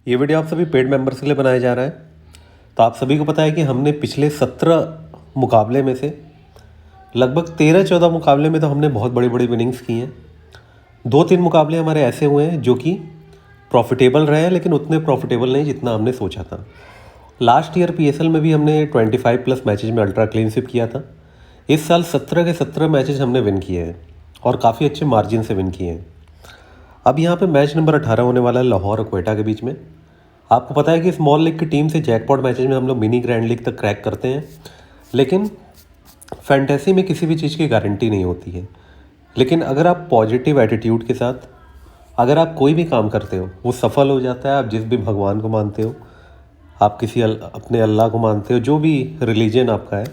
ये वीडियो आप सभी पेड मेंबर्स के लिए बनाया जा रहा है। तो आप सभी को पता है कि हमने पिछले 17 मुकाबले में से लगभग 13-14 मुकाबले में तो हमने बहुत बड़ी बड़ी विनिंग्स की हैं। 2-3 मुकाबले हमारे ऐसे हुए हैं जो कि प्रॉफिटेबल रहे हैं, लेकिन उतने प्रॉफिटेबल नहीं जितना हमने सोचा था। लास्ट ईयर पीएसएल में भी हमने 25+ मैचेज में अल्ट्रा क्लीन स्वीप किया था। इस साल 17 के 17 मैचेज हमने विन किए हैं और काफ़ी अच्छे मार्जिन से विन किए हैं। अब यहाँ पे मैच नंबर 18 होने वाला है लाहौर और क्वेटा के बीच में। आपको पता है कि स्मॉल लीग की टीम से जैकपॉट मैचेज में हम लोग मिनी ग्रैंड लीग तक क्रैक करते हैं, लेकिन फैंटेसी में किसी भी चीज़ की गारंटी नहीं होती है। लेकिन अगर आप पॉजिटिव एटीट्यूड के साथ अगर आप कोई भी काम करते हो वो सफल हो जाता है। आप जिस भी भगवान को मानते हो, आप किसी अपने अल्लाह को मानते हो, जो भी रिलीजन आपका है,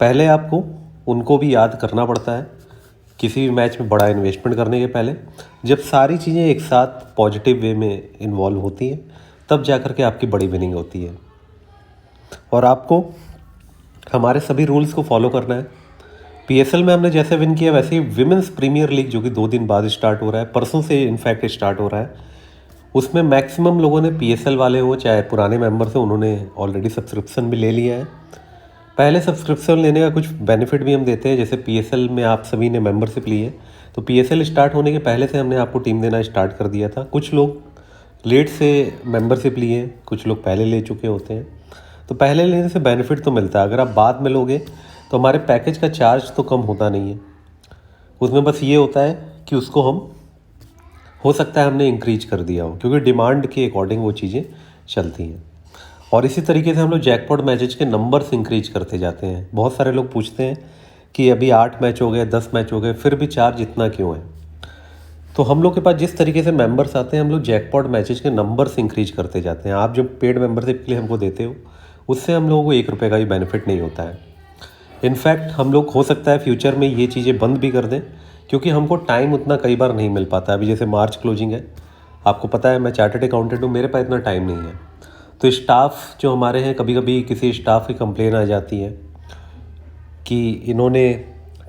पहले आपको उनको भी याद करना पड़ता है किसी भी मैच में बड़ा इन्वेस्टमेंट करने के पहले। जब सारी चीज़ें एक साथ पॉजिटिव वे में इन्वॉल्व होती हैं तब जा कर के आपकी बड़ी विनिंग होती है। और आपको हमारे सभी रूल्स को फॉलो करना है। पीएसएल में हमने जैसे विन किया वैसे ही विमेंस प्रीमियर लीग, जो कि 2 दिन बाद स्टार्ट हो रहा है, परसों से इनफैक्ट स्टार्ट हो रहा है, उसमें मैक्सिमम लोगों ने, पीएसएल वाले हो चाहे पुराने मेंबर्स हो, उन्होंने ऑलरेडी सब्सक्रिप्शन भी ले लिया है। पहले सब्सक्रिप्शन लेने का कुछ बेनिफिट भी हम देते हैं। जैसे पीएसएल में आप सभी ने मेंबरशिप ली है, तो पीएसएल स्टार्ट होने के पहले से हमने आपको टीम देना स्टार्ट कर दिया था। कुछ लोग लेट से मेंबरशिप लिए, कुछ लोग पहले ले चुके होते हैं। तो पहले लेने से बेनिफिट तो मिलता है। अगर आप बाद में लोगे तो हमारे पैकेज का चार्ज तो कम होता नहीं है, उसमें बस ये होता है कि उसको हम, हो सकता है हमने इंक्रीज कर दिया हो, क्योंकि डिमांड के अकॉर्डिंग वो चीज़ें चलती हैं। और इसी तरीके से हम लोग जैकपॉट मैचेज के नंबर्स इंक्रीज करते जाते हैं। बहुत सारे लोग पूछते हैं कि अभी 8 मैच हो गए, 10 मैच हो गए, फिर भी चार्ज इतना क्यों है। तो हम लोग के पास जिस तरीके से मेंबर्स आते हैं, हम लोग जैकपॉट मैचेज के नंबर्स इंक्रीज करते जाते हैं। आप जो पेड मेंबरशिप के लिए हमको देते हो, उससे हम लोगों को 1 रुपये का भी बेनिफिट नहीं होता है। इनफैक्ट हम लोग, हो सकता है फ्यूचर में ये चीज़ें बंद भी कर दें, क्योंकि हमको टाइम उतना कई बार नहीं मिल पाता। अभी जैसे मार्च क्लोजिंग है, आपको पता है मैं चार्टर्ड अकाउंटेंट हूँ, मेरे पास इतना टाइम नहीं है। तो स्टाफ जो हमारे हैं, कभी कभी किसी स्टाफ की कंप्लेन आ जाती है कि इन्होंने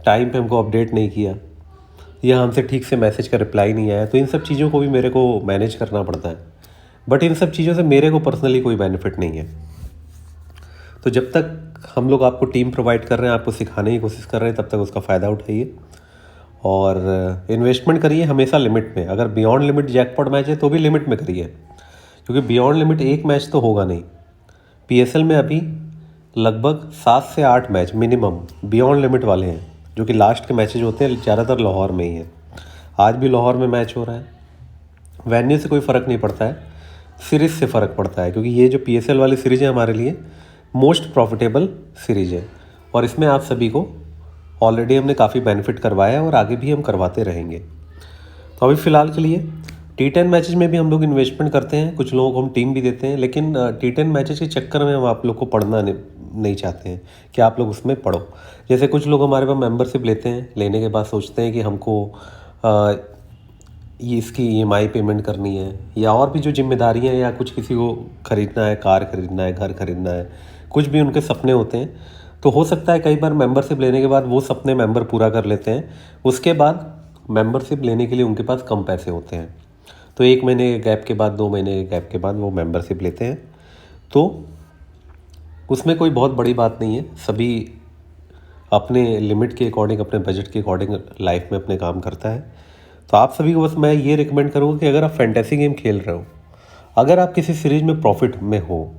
टाइम पे हमको अपडेट नहीं किया या हमसे ठीक से मैसेज का रिप्लाई नहीं आया। तो इन सब चीज़ों को भी मेरे को मैनेज करना पड़ता है। बट इन सब चीज़ों से मेरे को पर्सनली कोई बेनिफिट नहीं है। तो जब तक हम लोग आपको टीम प्रोवाइड कर रहे हैं, आपको सिखाने की कोशिश कर रहे हैं, तब तक उसका फ़ायदा उठाइए और इन्वेस्टमेंट करिए हमेशा लिमिट में। अगर बियॉन्ड लिमिट जैकपॉट मैच है तो भी लिमिट में करिए, क्योंकि बियॉन्ड लिमिट एक मैच तो होगा नहीं। पीएसएल में अभी लगभग 7 से 8 मैच मिनिमम बियॉन्ड लिमिट वाले हैं, जो कि लास्ट के मैचेज होते हैं, ज़्यादातर लाहौर में ही है। आज भी लाहौर में मैच हो रहा है। वेन्यू से कोई फ़र्क नहीं पड़ता है, सीरीज़ से फ़र्क पड़ता है, क्योंकि ये जो पीएसएल वाली सीरीज़ है हमारे लिए मोस्ट प्रॉफिटेबल सीरीज़ है और इसमें आप सभी को ऑलरेडी हमने काफ़ी बेनिफिट करवाया है और आगे भी हम करवाते रहेंगे। तो अभी फ़िलहाल के लिए T10 मैचेज में भी हम लोग इन्वेस्टमेंट करते हैं, कुछ लोगों को हम टीम भी देते हैं, लेकिन T10 मैचेज के चक्कर में हम आप लोग को पढ़ना नहीं चाहते हैं कि आप लोग उसमें पढ़ो। जैसे कुछ लोग हमारे पास मेंबरशिप लेते हैं, लेने के बाद सोचते हैं कि हमको ये इसकी EMI पेमेंट करनी है, या और भी जो जिम्मेदारियाँ, या कुछ किसी को ख़रीदना है, कार ख़रीदना है, घर ख़रीदना है, कुछ भी उनके सपने होते हैं। तो हो सकता है कई बार मेंबरशिप लेने के बाद वो सपने मेंबर पूरा कर लेते हैं, उसके बाद मेंबरशिप लेने के लिए उनके पास कम पैसे होते हैं। तो 1 महीने के गैप के बाद, 2 महीने के गैप के बाद वो मेंबरशिप लेते हैं। तो उसमें कोई बहुत बड़ी बात नहीं है। सभी अपने लिमिट के अकॉर्डिंग, अपने बजट के अकॉर्डिंग लाइफ में अपने काम करता है। तो आप सभी को बस मैं ये रिकमेंड करूँगा कि अगर आप फैंटेसी गेम खेल रहे हो, अगर आप किसी सीरीज़ में प्रॉफिट में हो,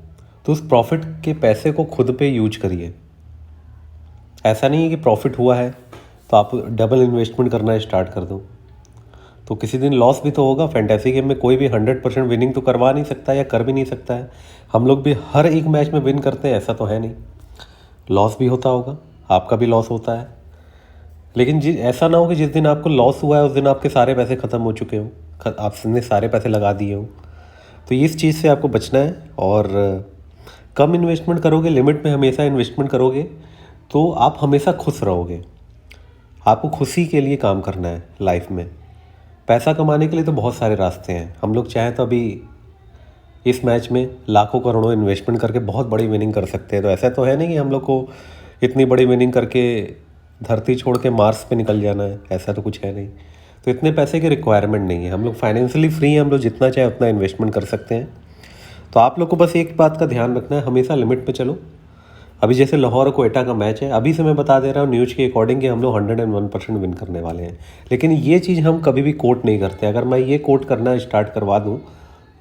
तो उस प्रॉफिट के पैसे को खुद पे यूज करिए। ऐसा नहीं है कि प्रॉफिट हुआ है तो आप डबल इन्वेस्टमेंट करना स्टार्ट कर दो, तो किसी दिन लॉस भी तो होगा। फैंटेसी गेम में कोई भी 100% विनिंग तो करवा नहीं सकता या कर भी नहीं सकता है। हम लोग भी हर एक मैच में विन करते हैं, ऐसा तो है नहीं। लॉस भी होता होगा, आपका भी लॉस होता है, लेकिन ऐसा ना हो कि जिस दिन आपको लॉस हुआ है उस दिन आपके सारे पैसे ख़त्म हो चुके हों, आपने सारे पैसे लगा दिए हों। तो इस चीज़ से आपको बचना है और कम इन्वेस्टमेंट करोगे, लिमिट में हमेशा इन्वेस्टमेंट करोगे, तो आप हमेशा खुश रहोगे। आपको खुशी के लिए काम करना है लाइफ में। पैसा कमाने के लिए तो बहुत सारे रास्ते हैं। हम लोग चाहें तो अभी इस मैच में लाखों करोड़ों इन्वेस्टमेंट करके बहुत बड़ी विनिंग कर सकते हैं। तो ऐसा तो है नहीं कि हम लोग को इतनी बड़ी विनिंग करके धरती छोड़ के मार्स पे निकल जाना है, ऐसा तो कुछ है नहीं। तो इतने पैसे की रिक्वायरमेंट नहीं है, हम लोग फाइनेंशियली फ्री हैं, हम लोग जितना चाहे उतना इन्वेस्टमेंट कर सकते हैं। तो आप लोग को बस एक बात का ध्यान रखना है, हमेशा लिमिट पे चलो। अभी जैसे लाहौर और क्वेटा का मैच है, अभी से मैं बता दे रहा हूँ न्यूज़ के अकॉर्डिंग कि हम लोग 101% विन करने वाले हैं। लेकिन ये चीज़ हम कभी भी कोट नहीं करते। अगर मैं ये कोट करना स्टार्ट करवा दूँ,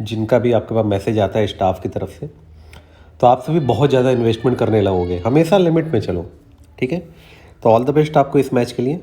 जिनका भी आपके पास मैसेज आता है स्टाफ की तरफ से, तो आप सभी बहुत ज़्यादा इन्वेस्टमेंट करने लगोगे। हमेशा लिमिट में चलो, ठीक है। तो ऑल द बेस्ट आपको इस मैच के लिए।